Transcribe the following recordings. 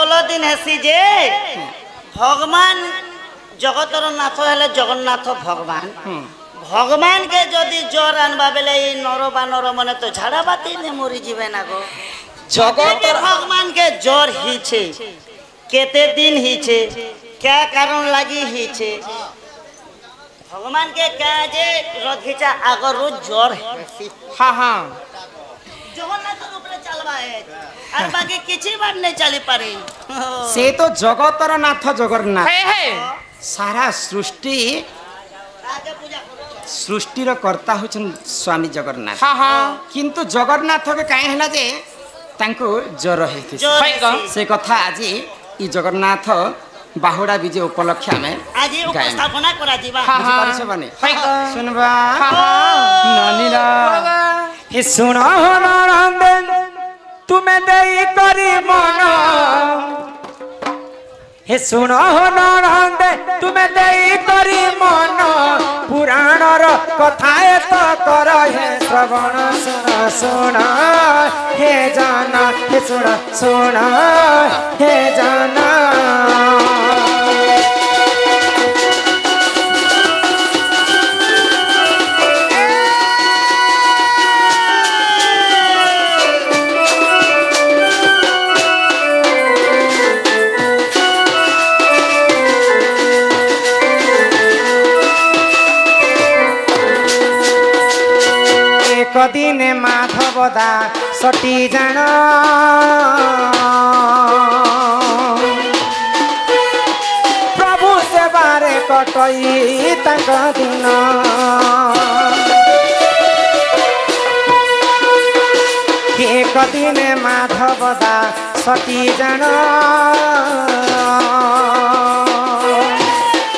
भल दिन हेसी जे भगवान जगतर नाथ हेले जगन्नाथ भगवान भगवान के जदि ज्वर आनबा बेले नर बानर मने तो झाड़ा बाती ने मरी जीवे ना गो जगतर भगवान के ज्वर ही छे केते दिन ही छे क्या कारण लगी ही छे भगवान के क्या जे रखिचा आगरु ज्वर है हाँ हाँ जगन्नाथ ऊपर चलवा है और बाकी किछि बार नहीं चली पारे से तो जगतर नाथ जगन्नाथ है सारा सृष्टि आगे पूजा करो सृष्टिर कर्ता होचन स्वामी जगन्नाथ हाँ हाँ किंतु जगन्नाथ के काहे हला जे तांको ज्वर हेथि से कथा आज ई जगन्नाथ बाहुड़ा विजय उपलक्ष्य में आज उपस्थापना करा जीवा हाँ हाँ पारिछ बने है सुनबा ननीला हे सुनो नंदन तुम्हें देई करी मन हे सुनो नंदन तुम्हें देई करी मन पुराणर कथा तो कर हे श्रवण सुन सुन हे जाना हे सुन सुन हे जाना दिन माधवदा सटी जान प्रभु सेवारे कटई तक दिन एक दिन माधवदा सटी जान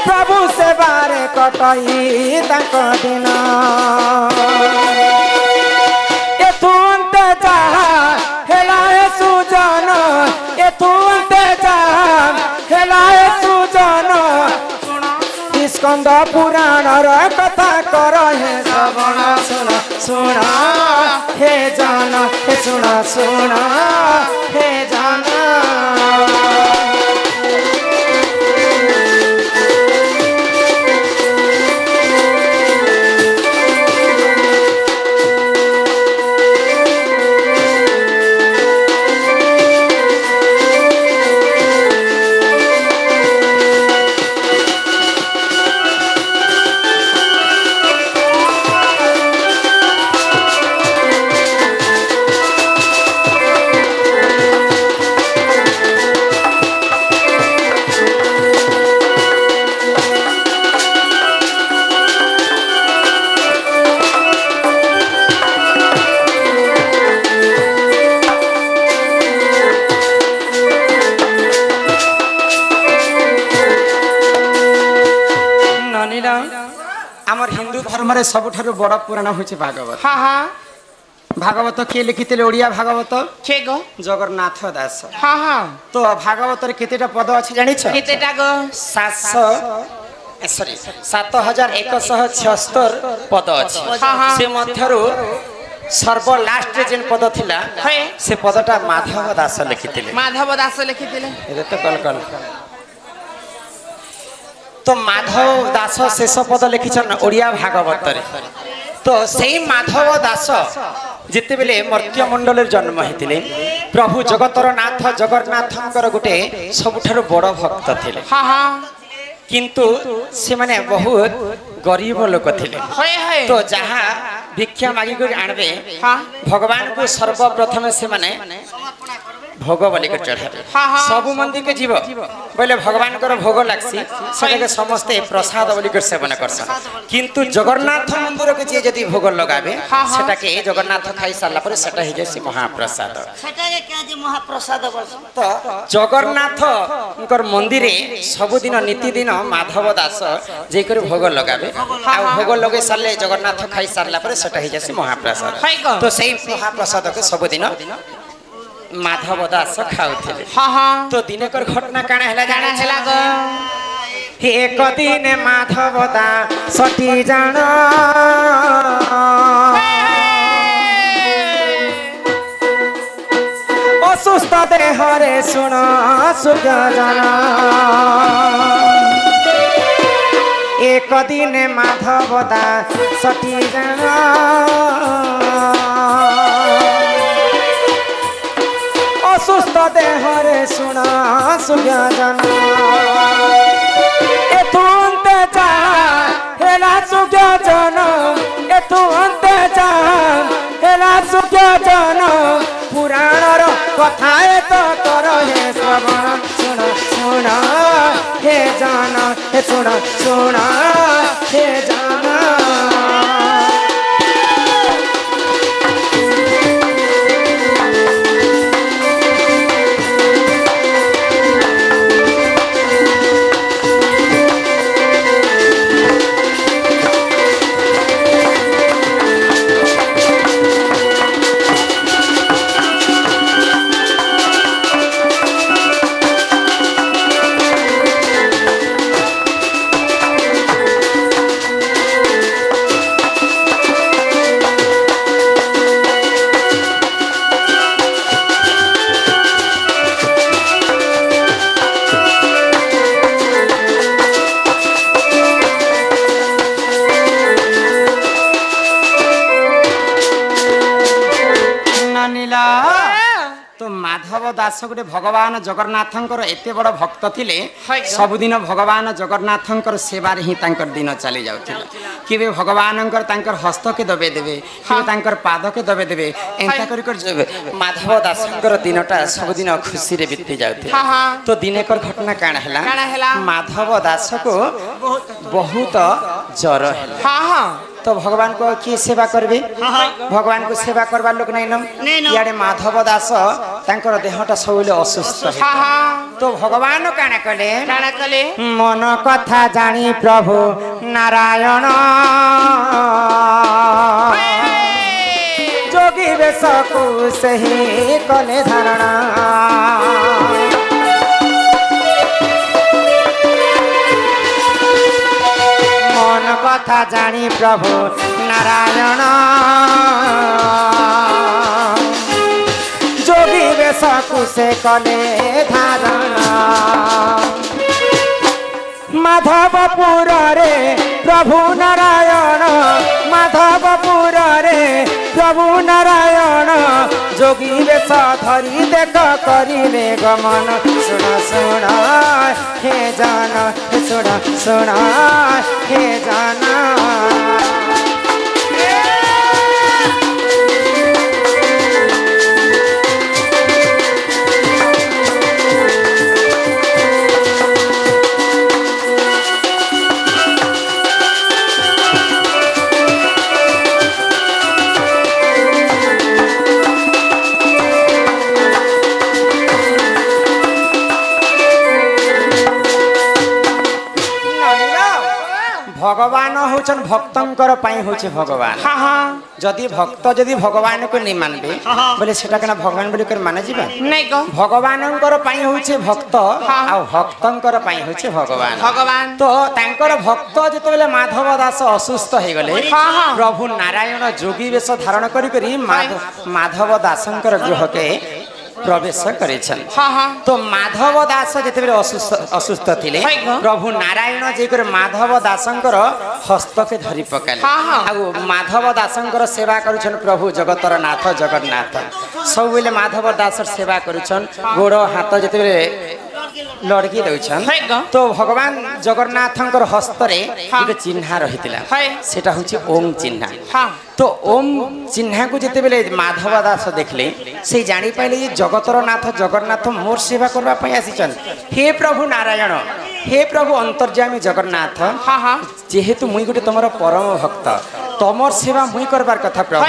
प्रभु सेवारे कटई तक दिन स्कंद पुराण कथा कर हे श्रवण सुन सुन हे जान हे सुन सुन हे जान धर्म सबुठारु बड़ पुराण होछि भागवत हाँ हाँ भागवत किए लिखिथिले ओडिया भागवत के गो जगन्नाथ दास हाँ हाँ तो भागवत रे केतेटा पद अछि जानिछ केतेटा गो 7176 पद अछि से मध्यरु सर्व लास्ट जेन पद थिला से पदटा माधव दास लिखिथिले एरे तो कल तो माधव दास शेष पद लिखिछन ओडिया भागवत रे तो सेही माधव दास जिते बेले मर्त्य मंडल जन्म हेतिले प्रभु जगतर नाथ जगन्नाथंकर गुटे सबुठारु बड़ भक्त थिले हाँ हाँ किंतु से माने बहुत गरीब लोक थिले तो जहाँ भिक्षा मागी कर आनबे भगवान को सर्वप्रथम से माने भोग बोली कर चढ़ाबे सब मंदिर के जीव बोले भगवान कर भोग लागसी सके समस्ते प्रसाद बोली कर सेवन करसन किंतु जगन्नाथ मंदिर के जे जदी भोग लगाबे सेटा के जगन्नाथ खाई साला पर सेटा हे जैसी महाप्रसाद सेटा के क्या जे महाप्रसाद बोलसन तो जगन्नाथ कर मंदिरे सब दिन नीति दिन माधव दास जे कर भोग लगाबे आ भोग लगे साले जगन्नाथ खाई साला पर सेटा हे जैसी महाप्रसाद तो सही महाप्रसाद के सब दिन माधव दास खाउथिले तो दिनकर घटना काना हैला जाना हैला गो एक दिन माधव दास सटी जान असुस्थ देह ଦେହରେ ଶୁଣ ସୂର୍ଯ୍ୟଜନ ଏକ ଦିନେ ମାଧବ ଦାସଟି ଜାଣ ଅସୁସ୍ଥ ଦେହରେ ଶୁଣ ସୂର୍ଯ୍ୟଜନ ଏଠୁ ଅନ୍ତେ ଯା ହେଲା ସୂର୍ଯ୍ୟଜନ ଏଠୁ ଅନ୍ତେ ଯା ହେଲା ସୂର୍ଯ୍ୟଜନ ପୁରାଣର କଥା ତ କର ହେ ଶ୍ରବଣ ଶୁଣ ଶୁଣ हे जाना हे सुना सुना हे जाना माधव दास गोटे भगवान जगन्नाथंकर एते बड़ भक्त थिले सबुदिन भगवान जगन्नाथंकर सेवार ही तांकर दिन चली जाउथिला केबे भगवानंकर तांकर हस्त के दबे देबे केबे तांकर पाद के दबे देबे एंता करि कर माधव दासंकर दिनटा सबुदिन खुशी रे बीती जाउथिला तो दिनेकर घटना काना हला माधव दास को बहुत जर हला तो भगवान को की सेवा करबे भगवान को सेवा करबा लोक नहीं न याडे माधव दास तांकर देहटा सबले असुस्थ तो भगवान काना कले मन कथा जानी प्रभु नारायण जोगी बेश को सही कले धारणा मन कथा जानी प्रभु नारायण जोगी बेश कुशे कले धारणा माधवपुर रे प्रभु नारायण माधवपुर रे प्रभु नारायण जोगी बेश धरी देख करिले गमन सुन सुन हे जान सुन सुन हे जाना भगवान होचन भक्तंकर पाई होचे भगवान जदि भक्त जदि भगवान को नहीं मानबे बोले सेटा केना भगवान बोली कर माने जीवा नहीं को भगवानंकर पाई होचे भक्त आ भक्तंकर पाई होचे भगवान भगवान तो तांकर भक्त जते बेले माधव दास असुस्थ हे गले प्रभु नारायण जोगी वेश धारण करी करी माधव दासंकर गृह के प्रवेश करेछन तो माधव दास जते बेले असुस्थ थिले प्रभु नारायण जेकर माधव दासंकर हस्त के धरि पकाले आ माधव दासंकर सेवा करूछन प्रभु जगतर नाथ जगन्नाथ सब बेले माधव दास सेवा करूछन गोड़ हाथ जते बेले लड़की दउछन तो भगवान जगन्नाथंकर हस्त रे एक चिन्ह रहितिला सेटा होछि ओम चिन्ह तो ओम चिन्ह को जते बेले माधव दास देखले से जानी पाइले ये जगतर नाथ जगन्नाथ मोर सेवा करबा पई आसीचन हे प्रभु नारायण हे प्रभु अंतर्यामी जगन्नाथ जेहेतु मुई गोटे तुमर परम भक्त तमर सेवा मुई करबार कथा प्रभु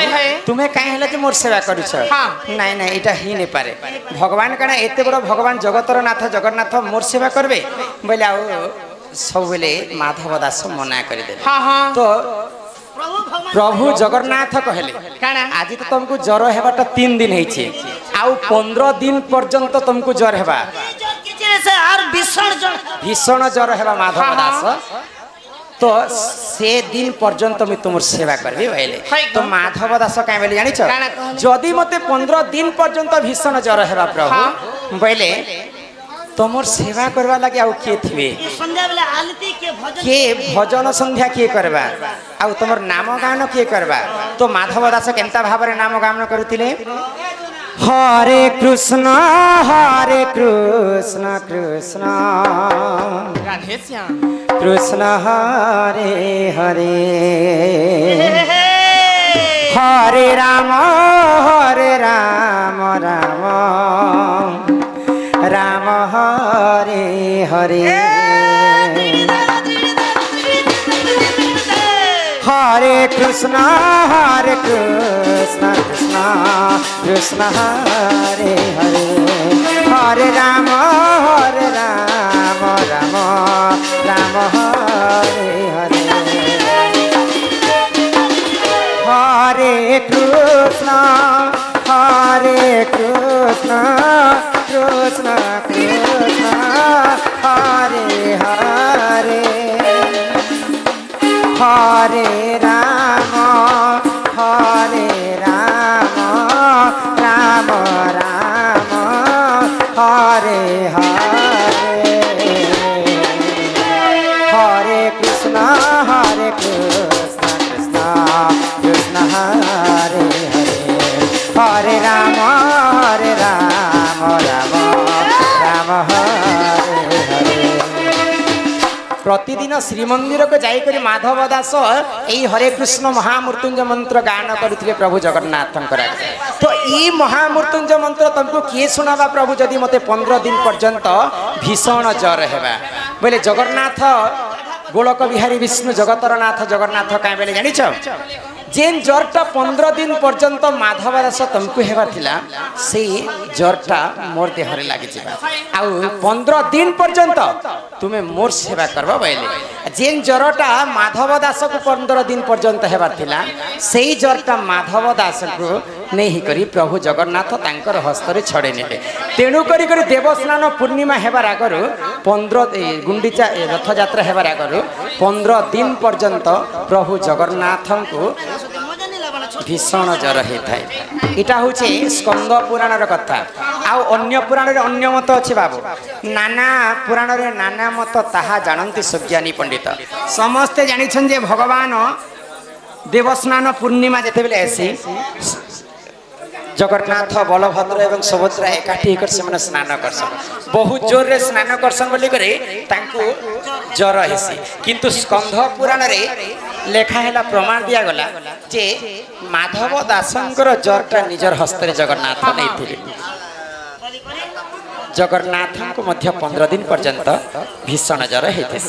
तुमे काहे हला जे मोर सेवा करिछ नाही नाही एटा ही नै पारे भगवान कना एते बड़ भगवान जगतर नाथ जगन्नाथ मोर सेवा करबे बोले आ सब बेले माधव दास मना कर दे तो प्रभु जगन्नाथ कहले आज तो तुमको ज्वर हेबाटा 3 दिन हेछि आउ 15 दिन पर्यंत तुमको ज्वर हेबा भीषण ज्वर हेबा माधव दास तो से दिन पर्यंत मुझे तुम सेवा करबी बोले तो माधव दास कहीं बोले जानी जदि मते 15 दिन पर्यंत भीषण जर है प्रभु बोले तुम सेवा करवा लगे आउ किए थे किए भजन संध्या किए करवा आउ तुम नाम गान किए करवा तो माधव दास केनता भाव नाम गान करुले हरे कृष्ण कृष्ण राधे श्याम कृष्ण हरे हरे हरे राम राम राम हरे हरे हरे कृष्ण कृष्ण कृष्ण हरे हरे हरे राम राम राम हरे हरे हरे कृष्ण कृष्ण कृष्ण हरे हरे हरे राम राम राम हरे हरे हरे कृष्ण कृष्ण कृष्ण हरे हरे हरे राम राम राम हरे हरे प्रतिदिन श्रीमंदिर को जाकर माधव दास यही हरे कृष्ण महामृत्युंजय मंत्र गान करते प्रभु जगन्नाथ तो ये महामृत्युंजय मंत्र तुमको किए सुनावा प्रभु जदि मते 15 दिन पर्यंत भीषण जर है बोले जगन्नाथ गोलक बिहारी विष्णु जगतर नाथ जगन्नाथ कहीं बोले जान जेन जरटा 15 दिन पर्यंत माधव दास तुमको हेबार थिला से जरटा मोर देहरे लागी जिबा आउ 15 दिन पर्यंत तुम्हें मोर सेवा करबा बोले जेन जरटा माधव दास को 15 दिन पर्यंत हेबार थिला से जरटा माधव दास को नहीं करी प्रभु जगन्नाथ तांकर हस्त रे छड़े नेले तेणु करी करी देवस्नान पूर्णिमा हेबार आगर 15 गुंडीचा रथ यात्रा हेबार आगर 15 दिन पर्यंत प्रभु जगन्नाथ को भीषण जर होता है इटा हूँ स्कंद पुराण कथा आउ अन्य पुराण रे अन्य मत अच्छे बाबू नाना पुराण रे नाना मत ताहा जानती सज्ञानी पंडित समस्ते जानिछन जे भगवान देवस्नान पूर्णिमा जेते बेले आसी जगन्नाथ बलभद्र एवं सुभद्रा एकाठी होकर से स्नान करसन बहुत जोर रे स्नान करसन बोली करे तांको जर हेसी किंतु स्कंध पुराण रे लेखा है प्रमाण दिया गला जे माधव दासंकर जरटा निजर हस्त जगन्नाथ नहीं जगन्नाथ को मध्य 15 दिन पर्यंत भीषण जर होते